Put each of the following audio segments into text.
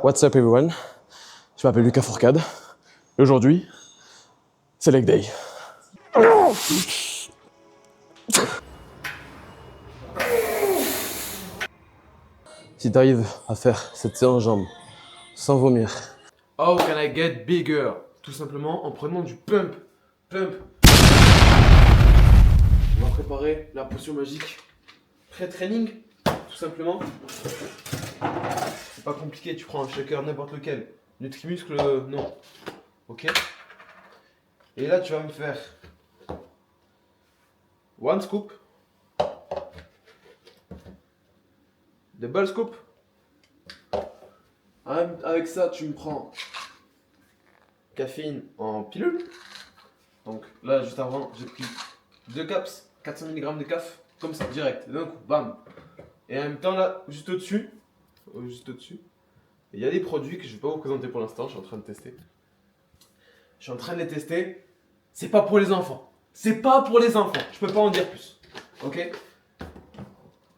What's up everyone? Je m'appelle Lucas Fourcade et aujourd'hui, c'est leg day. Si tu arrives à faire cette séance jambes sans vomir. How can I get bigger? Tout simplement en prenant du pump. Pump. On va préparer la potion magique pré-training. Tout simplement. C'est pas compliqué, tu prends un shaker n'importe lequel. Nutrimuscle, non. Ok. Et là, tu vas me faire one scoop. Double scoop. Avec ça, tu me prends caféine en pilule. Donc là, juste avant, j'ai pris 2 caps, 400 mg de caf, comme ça, direct, d'un coup, bam. Et en même temps, là, juste au-dessus, il y a des produits que je ne vais pas vous présenter pour l'instant, je suis en train de tester. Je suis en train de les tester. C'est pas pour les enfants. C'est pas pour les enfants. Je peux pas en dire plus. Ok?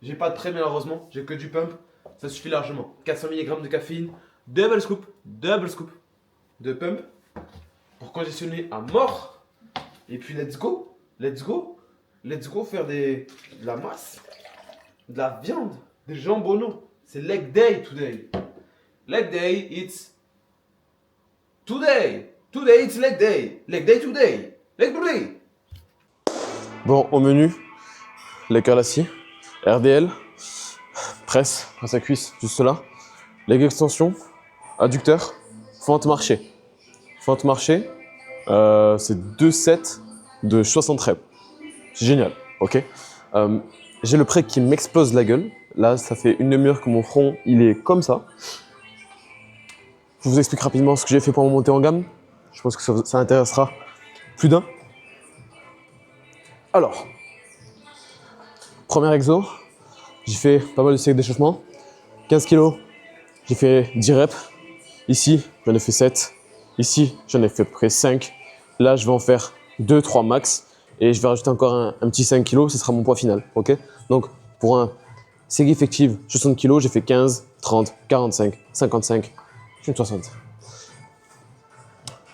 J'ai pas de prêt malheureusement, j'ai que du pump. Ça suffit largement. 400 mg de caféine, double scoop de pump pour congestionner à mort. Et puis let's go faire de la masse, de la viande, des jambonneaux. C'est leg day today. Leg day, it's today. Today, it's leg day. Leg day today. Leg day. Bon, au menu, les curls assis, RDL, presse à cuisse, juste là, leg extension, adducteur, fente marché. Fente marché, c'est 2 sets de 60 reps. C'est génial, ok. J'ai le pré qui m'explose la gueule. Là, ça fait une demi-heure que mon front, il est comme ça. Je vous explique rapidement ce que j'ai fait pour monter en gamme. Je pense que ça intéressera plus d'un. Alors, premier exo, j'ai fait pas mal de séries d'échauffement. 15 kg, j'ai fait 10 reps. Ici, j'en ai fait 7. Ici, j'en ai fait à peu près 5. Là, je vais en faire 2-3 max. Et je vais rajouter encore un petit 5 kg, ce sera mon poids final. Ok. Donc, pour un série effective 60 kg, j'ai fait 15, 30, 45, 55, 60.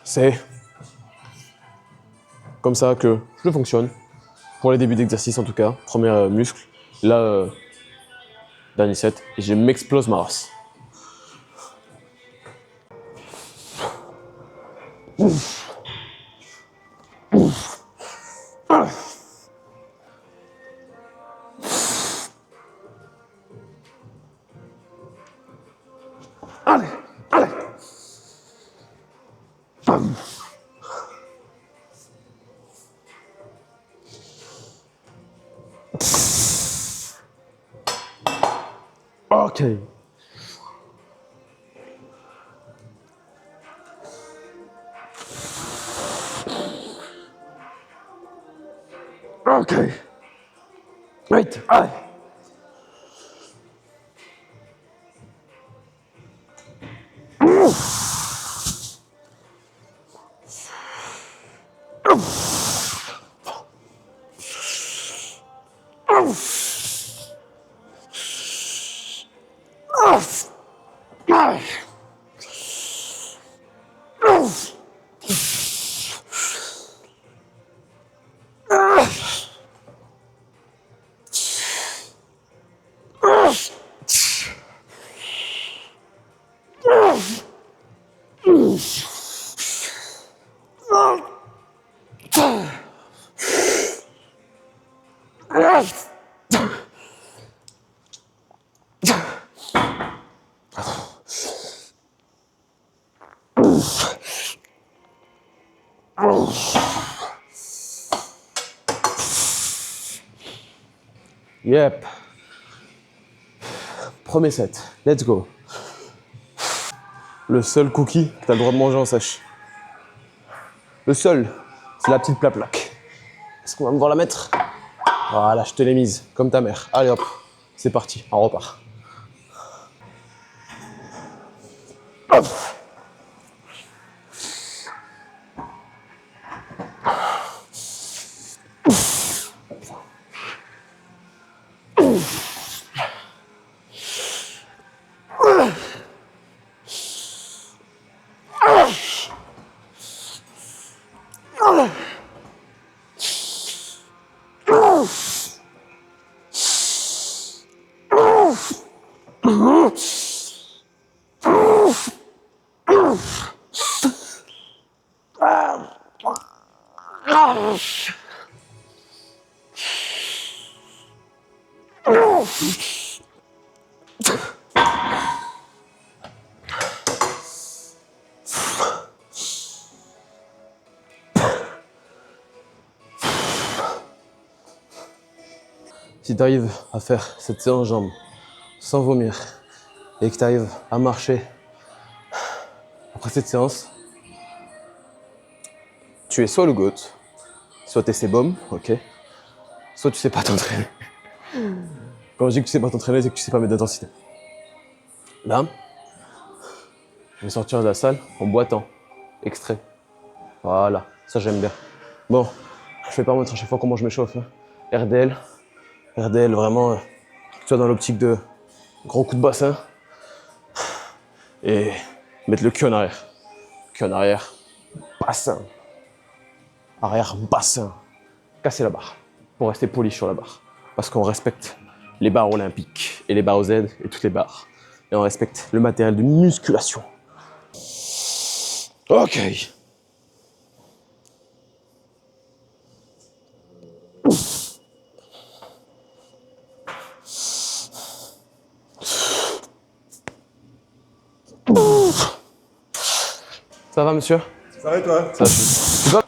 C'est comme ça que je fonctionne. Pour les débuts d'exercice en tout cas. Premier muscle. Là, dernier set. Et je m'explose ma race. Allez, allez. Bam. Ok. Ok. Wait, allez. Yep. Premier set. Let's go. Le seul cookie que tu as le droit de manger en sèche. Le seul, c'est la petite plaque. Est-ce qu'on va me voir la mettre? Voilà, je te l'ai mise, comme ta mère. Allez hop, c'est parti, on repart. Hop. Si tu arrives à faire cette séance jambes sans vomir et que tu arrives à marcher après cette séance, tu es soit le GOAT, soit tu es sebum, ok, soit tu sais pas t'entraîner. Quand je dis que tu sais pas t'entraîner, c'est que tu sais pas mettre d'intensité. Là, je vais sortir de la salle en boitant. Extrait. Voilà, ça j'aime bien. Bon, je vais pas montrer à chaque fois comment je m'échauffe. Hein. RDL vraiment, tu vois, dans l'optique de gros coup de bassin. Et mettre le cul en arrière. Cul en arrière, bassin. Arrière, bassin. Casser la barre. Pour rester poli sur la barre. Parce qu'on respecte les barres olympiques et les barres OZ et toutes les barres. Et on respecte le matériel de musculation. Ok. Ça va, monsieur? Ça va et toi? Ça, tu vas?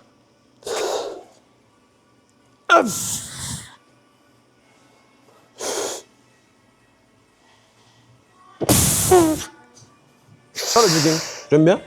Ça, le jogging, j'aime bien.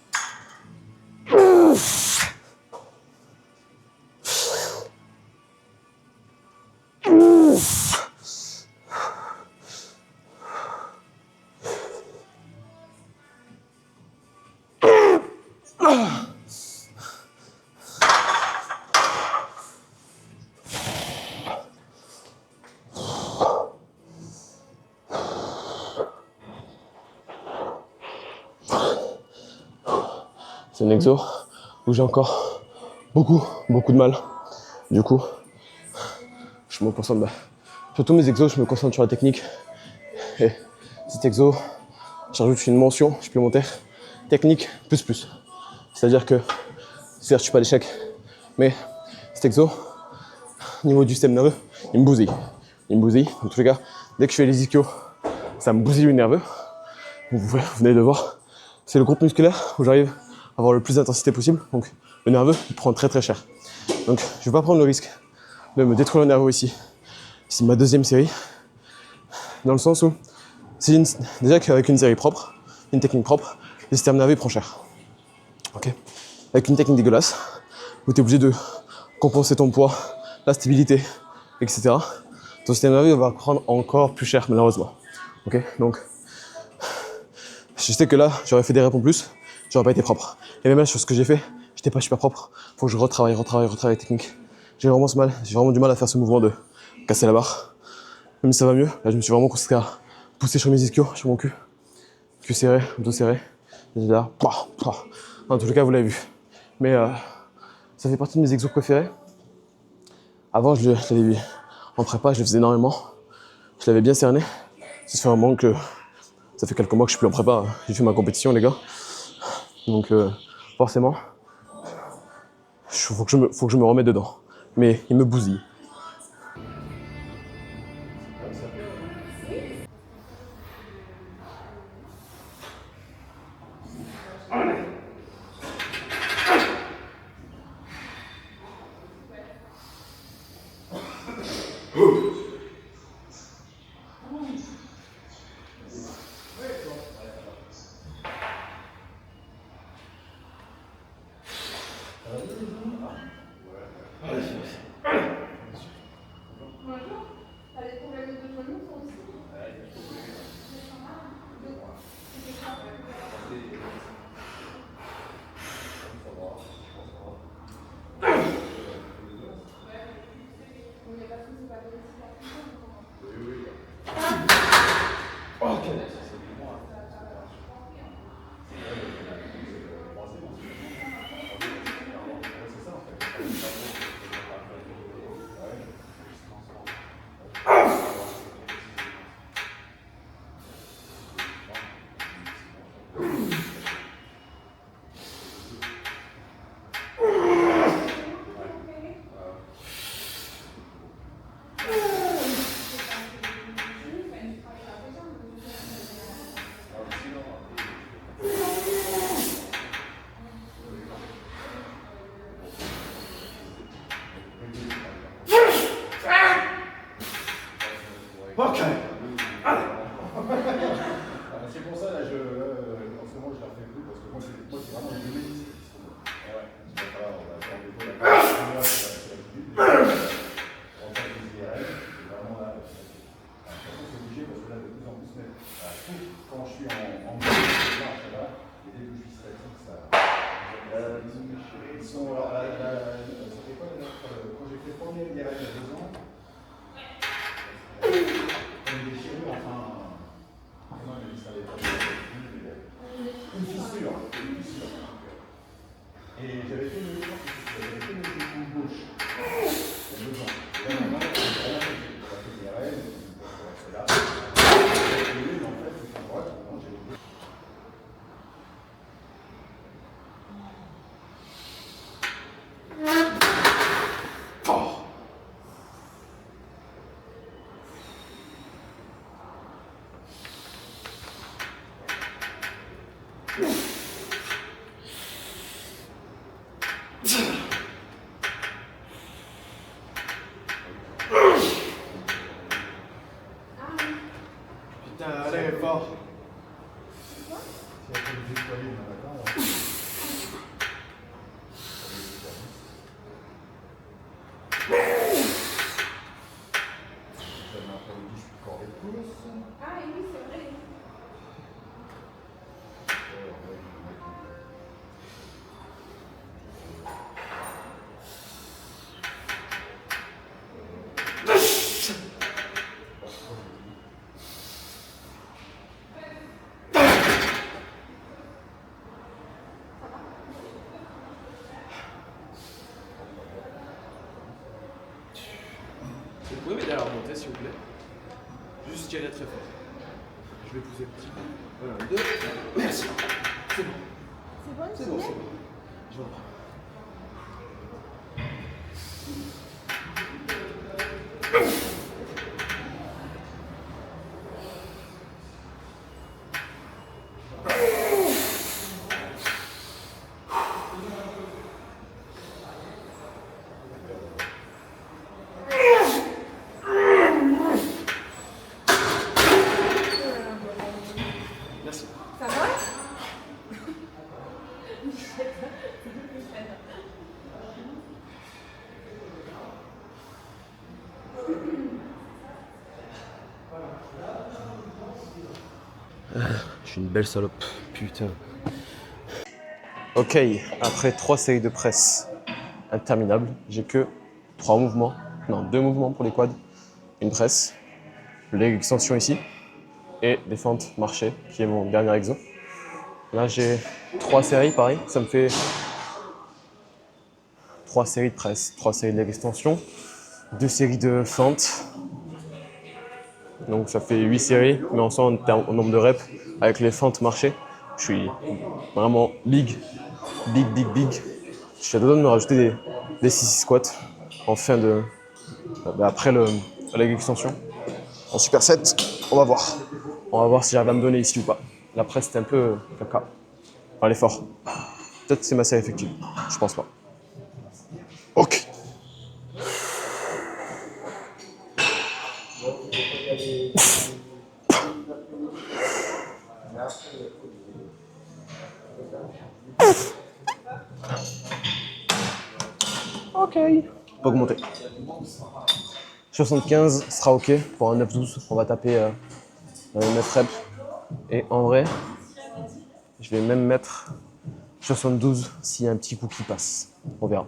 C'est un exo où j'ai encore beaucoup de mal. Du coup, je me concentre. Sur tous mes exos, je me concentre sur la technique. Et cet exo, j'ajoute une mention supplémentaire. Technique plus. C'est-à-dire que, certes, je suis pas d'échec, mais cet exo, au niveau du système nerveux, il me bousille. En tous les cas, dès que je fais les ischios, ça me bousille le nerveux. Vous venez de voir. C'est le groupe musculaire où j'arrive à avoir le plus d'intensité possible. Donc, le nerveux, il prend très cher. Donc, je vais pas prendre le risque de me détruire le nerveux ici. C'est ma deuxième série. Dans le sens où, déjà qu'avec une série propre, une technique propre, le système nerveux il prend cher. Ok. Avec une technique dégueulasse, où tu es obligé de compenser ton poids, la stabilité, etc. Ton système nerveux va prendre encore plus cher, malheureusement. Ok. Donc, je sais que là, j'aurais fait des reps en plus, j'aurais pas été propre. Et même là, sur ce que j'ai fait, j'étais pas super propre. Faut que je retravaille la technique. J'ai vraiment du mal à faire ce mouvement de casser la barre. Même si ça va mieux, là, je me suis vraiment concentré à pousser sur mes ischios, sur mon cul. Cul serré, dos serré. Et là, en tout cas, vous l'avez vu. Mais ça fait partie de mes exos préférés. Avant, je l'avais vu en prépa, je le faisais énormément. Je l'avais bien cerné. Ça fait un moment que ça fait quelques mois que je suis plus en prépa. J'ai fait ma compétition, les gars. Donc, forcément, faut que je me remette dedans. Mais il me bousille. Ils sont ça fait quoi quand j'ai fait le premier IRM il y a 2 ans, une déchirure, enfin, comment on dit ça, une fissure. Et j'avais fait une épaule gauche il y a 2 ans. Là, maintenant, j'ai fait l'IRM, c'est là. Et une, en fait, c'est droite, j'ai Putain, allez, fort. Si elle peut le déployer le matin, j'avais un après-midi, je suis corps de course. Ah oui, c'est vrai. Vous pouvez m'aider à la remonter, s'il vous plaît? Juste tirer très fort. Je vais pousser un petit peu. Voilà, 2. Merci. C'est bon. C'est bon, C'est bon, c'est bon. Je vais reprendre. Merci. Ça va? Je suis une belle salope, putain. Ok, après 3 séries de presse interminables, j'ai que 3 mouvements, non 2 mouvements pour les quads, une presse, leg extension ici, et des fentes marchées, qui est mon dernier exo. Là j'ai 3 séries, pareil, ça me fait 3 séries de presse, 3 séries de leg extension, 2 séries de fentes. Donc ça fait 8 séries, mais en soi en nombre de reps, avec les fentes marchées, je suis vraiment big. Je suis à deux doigts de me rajouter des 6 squats en fin de. Après la leg extension. En superset, on va voir. On va voir si j'arrive à me donner ici ou pas. La presse c'était un peu caca. Enfin l'effort. Peut-être que c'est ma série effective. Je pense pas. Ok. Ok. Pas augmenter. 75 sera ok pour un 9-12. On va taper dans les 9 reps. Et en vrai, je vais même mettre 72 s'il y a un petit coup qui passe. On verra.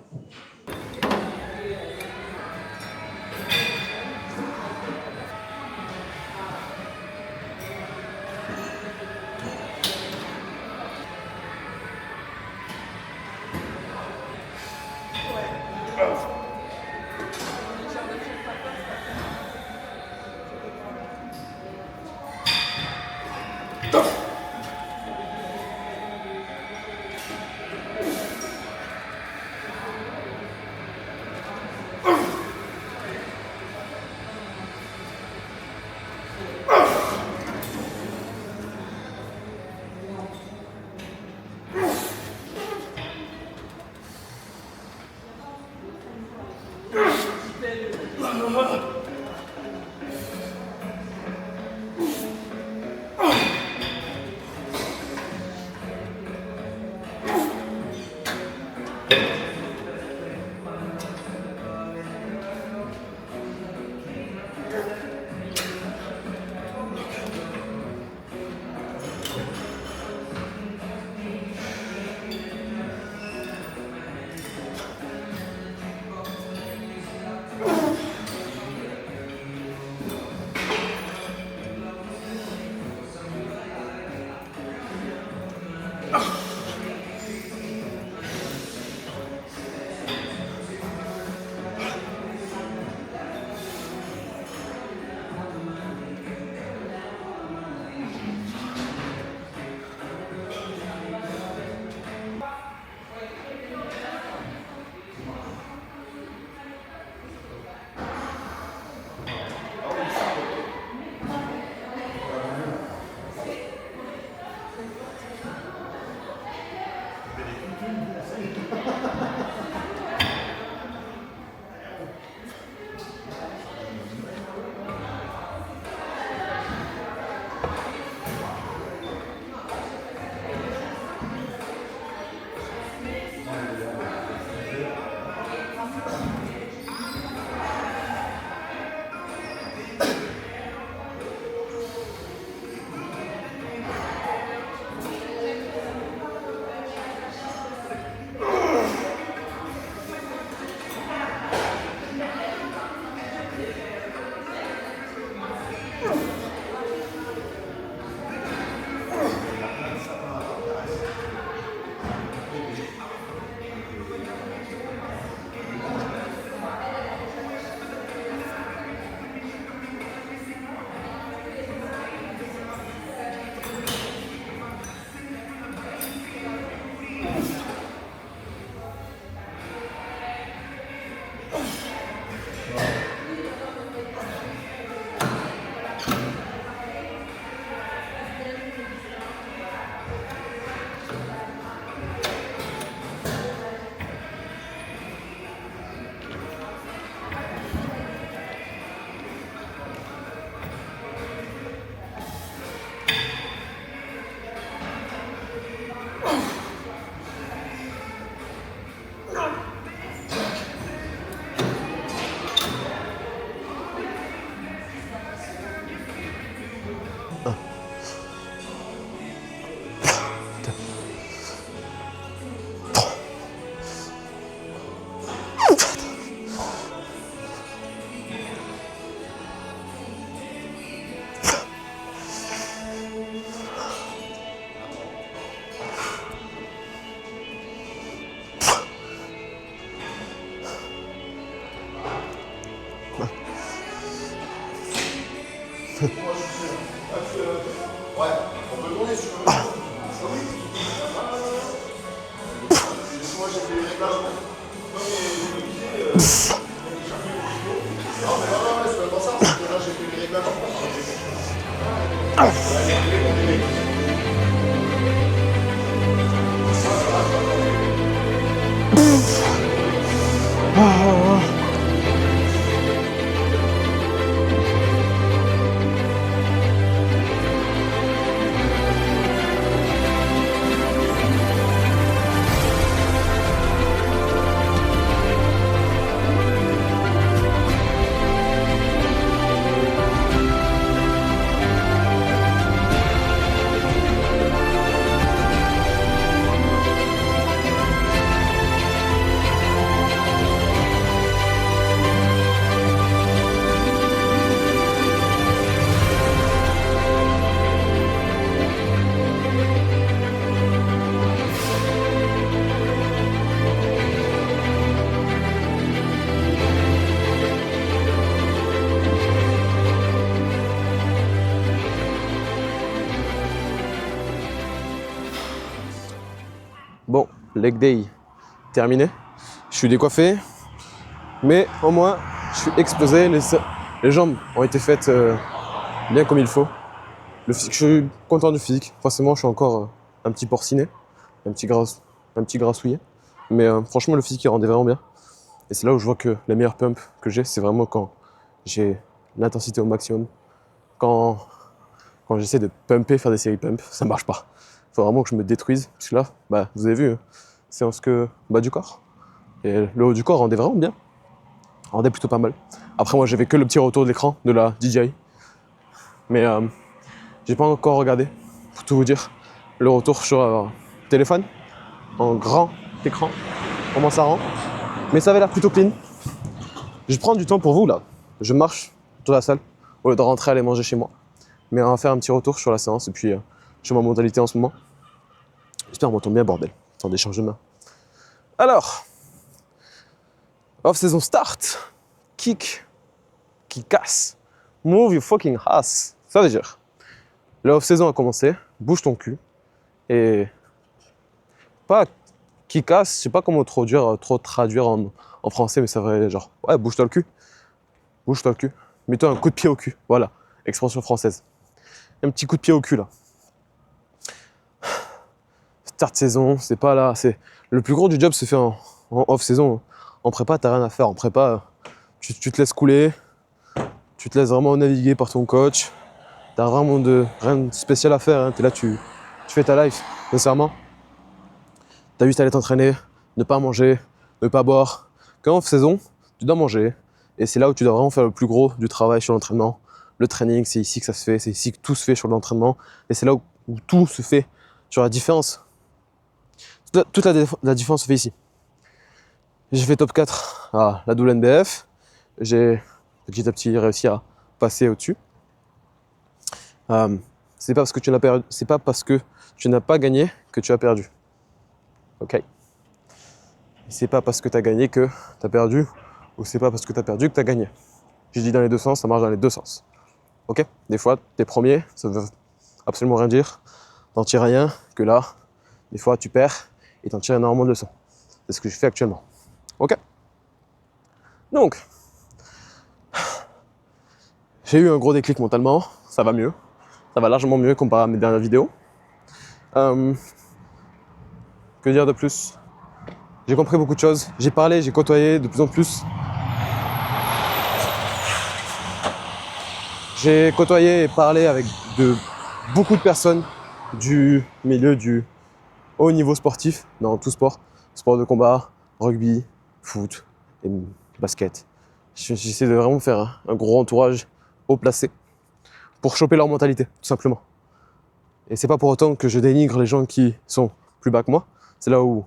Ouais, on peut tourner si tu veux. Ah oui. Moi j'ai fait les réglages. Non mais non, c'est pas ça, parce que là j'ai fait les réglages. Bon, leg day terminé. Je suis décoiffé, mais au moins je suis explosé. Les jambes ont été faites bien comme il faut. Le physique, je suis content du physique. Forcément, je suis encore un petit porciné, un petit grassouillet. Mais franchement, le physique il rendait vraiment bien. Et c'est là où je vois que les meilleurs pumps que j'ai, c'est vraiment quand j'ai l'intensité au maximum. Quand j'essaie de pumper, faire des séries pump, ça marche pas. Il faut vraiment que je me détruise. Parce que là, bah, vous avez vu, séance que bas du corps. Et le haut du corps rendait vraiment bien. Rendait plutôt pas mal. Après, moi, j'avais que le petit retour de l'écran de la DJI. Mais j'ai pas encore regardé, pour tout vous dire, le retour sur téléphone, en grand écran, comment ça rend. Mais ça avait l'air plutôt clean. Je prends du temps pour vous, là. Je marche dans la salle, au lieu de rentrer aller manger chez moi. Mais on va faire un petit retour sur la séance et puis sur ma mentalité en ce moment. J'espère qu'on m'entend bien, bordel. Attendez, change de main. Alors, off-saison start. Kick. Qui casse. Move your fucking ass. Ça veut dire, la off-saison a commencé. Bouge ton cul. Et pas qui casse, je sais pas comment trop traduire en français, mais ça vrai genre, ouais, bouge-toi le cul. Bouge-toi le cul. Mets-toi un coup de pied au cul. Voilà, expression française. Un petit coup de pied au cul là. Start saison, c'est pas là. C'est le plus gros du job se fait en off-saison. En prépa, t'as rien à faire. En prépa, tu te laisses couler. Tu te laisses vraiment naviguer par ton coach. T'as vraiment rien de spécial à faire. Hein. T'es là, tu fais ta life, nécessairement. T'as juste à aller t'entraîner, ne pas manger, ne pas boire. Quand off-saison, tu dois manger. Et c'est là où tu dois vraiment faire le plus gros du travail sur l'entraînement. Le training, c'est ici que ça se fait. C'est ici que tout se fait sur l'entraînement. Et c'est là où tout se fait sur la différence. Toute la différence se fait ici. J'ai fait top 4 à la WNBF. J'ai petit à petit réussi à passer au-dessus. C'est pas parce que tu n'as pas gagné que tu as perdu. Ok. C'est pas parce que tu as gagné que tu as perdu, ou c'est pas parce que tu as perdu que tu as gagné. J'ai dit dans les deux sens, ça marche dans les deux sens. Ok. Des fois, t'es premier, ça veut absolument rien dire. T'en tires rien, que là, des fois tu perds et t'en tires énormément de leçons. C'est ce que je fais actuellement. Ok. Donc, j'ai eu un gros déclic mentalement, ça va mieux. Ça va largement mieux comparé à mes dernières vidéos. Que dire de plus? J'ai compris beaucoup de choses. J'ai parlé, j'ai côtoyé de plus en plus. J'ai côtoyé et parlé avec beaucoup de personnes du milieu du haut niveau sportif, dans tout sport. Sport de combat, rugby, foot et basket. J'essaie de vraiment faire un gros entourage haut placé pour choper leur mentalité, tout simplement. Et c'est pas pour autant que je dénigre les gens qui sont plus bas que moi. C'est là où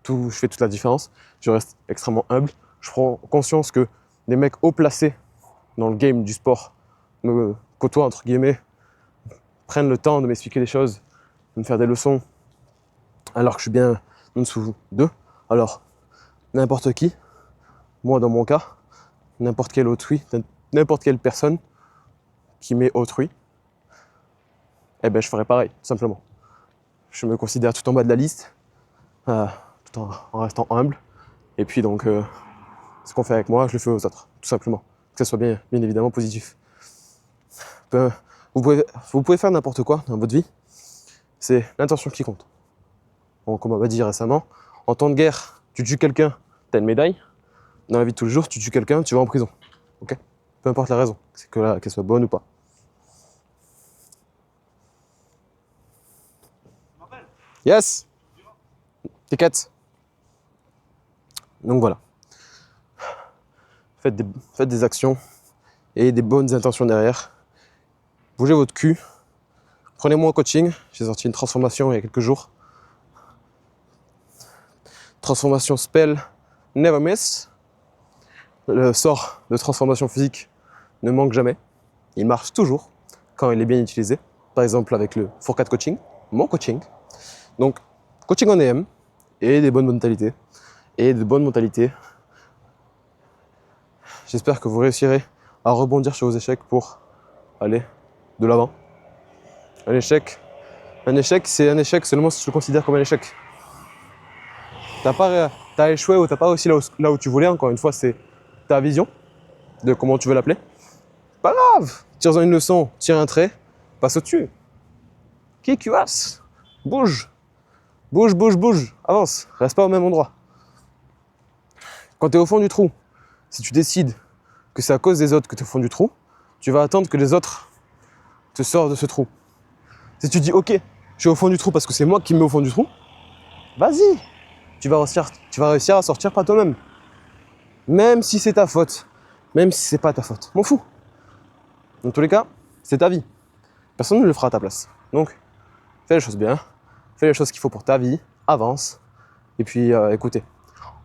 je fais toute la différence. Je reste extrêmement humble. Je prends conscience que des mecs haut placés dans le game du sport me côtoient, entre guillemets, prennent le temps de m'expliquer des choses, de me faire des leçons, alors que je suis bien en dessous d'eux. Alors, n'importe qui, moi dans mon cas, n'importe quel autrui, n'importe quelle personne qui m'est autrui, eh ben je ferai pareil, tout simplement. Je me considère tout en bas de la liste, tout en restant humble. Et puis donc, ce qu'on fait avec moi, je le fais aux autres, tout simplement. Que ce soit bien évidemment positif. Vous pouvez faire n'importe quoi dans votre vie, c'est l'intention qui compte. Donc, comme on m'a dit récemment, en temps de guerre, tu tues quelqu'un, t'as une médaille. Dans la vie de tous les jours, tu tues quelqu'un, tu vas en prison. Ok ? Peu importe la raison, c'est qu'elle soit bonne ou pas. Yes. T'inquiète. Donc voilà. Faites des actions et des bonnes intentions derrière. Bougez votre cul. Prenez-moi en coaching. J'ai sorti une transformation il y a quelques jours. Transformation spell never miss. Le sort de transformation physique ne manque jamais. Il marche toujours quand il est bien utilisé. Par exemple avec le Fourcade Coaching, mon coaching. Donc, coaching en EM et des bonnes mentalités. Et de bonnes mentalités. J'espère que vous réussirez à rebondir sur vos échecs pour aller de l'avant. Un échec, c'est un échec seulement si tu le considères comme un échec. T'as échoué ou t'as pas réussi là où tu voulais, encore une fois, c'est ta vision de comment tu veux l'appeler. Pas grave, tire-en une leçon, tire un trait, passe au-dessus. Kick your ass, bouge, avance, reste pas au même endroit. Quand tu es au fond du trou, si tu décides que c'est à cause des autres que tu es au fond du trou, tu vas attendre que les autres te sortent de ce trou. Si tu dis ok, je suis au fond du trou parce que c'est moi qui me mets au fond du trou, vas-y, tu vas réussir à sortir par toi-même. Même si c'est ta faute, même si c'est pas ta faute, m'en fous. Dans tous les cas, c'est ta vie. Personne ne le fera à ta place. Donc, fais les choses bien, fais les choses qu'il faut pour ta vie, avance. Et puis, écoutez,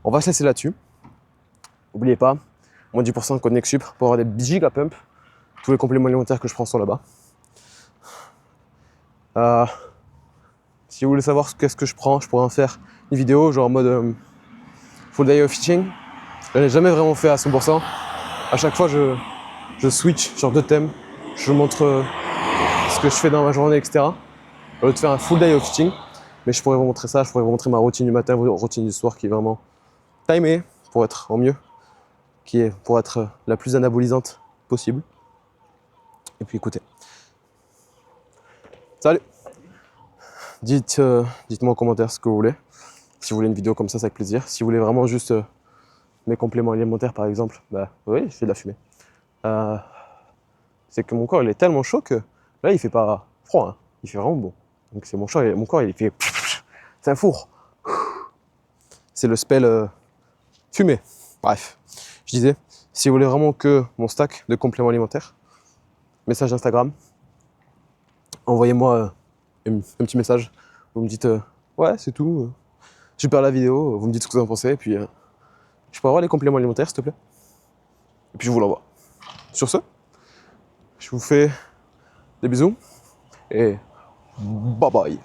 on va se laisser là-dessus. N'oubliez pas, moins 10% code NEXUP pour avoir des giga pump. Tous les compléments alimentaires que je prends sont là-bas. Si vous voulez savoir qu'est-ce que je prends, je pourrais en faire une vidéo genre en mode full day of eating. Je l'ai jamais vraiment fait à 100%. À chaque fois, je switch sur 2 thèmes. Je vous montre ce que je fais dans ma journée, etc. Au lieu de faire un full day of eating. Mais je pourrais vous montrer ça, je pourrais vous montrer ma routine du matin, ma routine du soir qui est vraiment timée pour être au mieux. Qui est pour être la plus anabolisante possible. Et puis écoutez. Salut! Dites-moi en commentaire ce que vous voulez. Si vous voulez une vidéo comme ça, c'est avec plaisir. Si vous voulez vraiment juste mes compléments alimentaires, par exemple, bah oui, je fais de la fumée. C'est que mon corps, il est tellement chaud que là, il fait pas froid, hein. Il fait vraiment bon. Donc c'est mon corps, il fait... C'est un four. C'est le spell fumée. Bref, je disais, si vous voulez vraiment que mon stack de compléments alimentaires, message Instagram, envoyez-moi un petit message. Vous me dites, ouais, c'est tout. Super la vidéo, vous me dites ce que vous en pensez, et puis je peux avoir les compléments alimentaires, s'il te plaît? Et puis je vous l'envoie. Sur ce, je vous fais des bisous, et bye bye.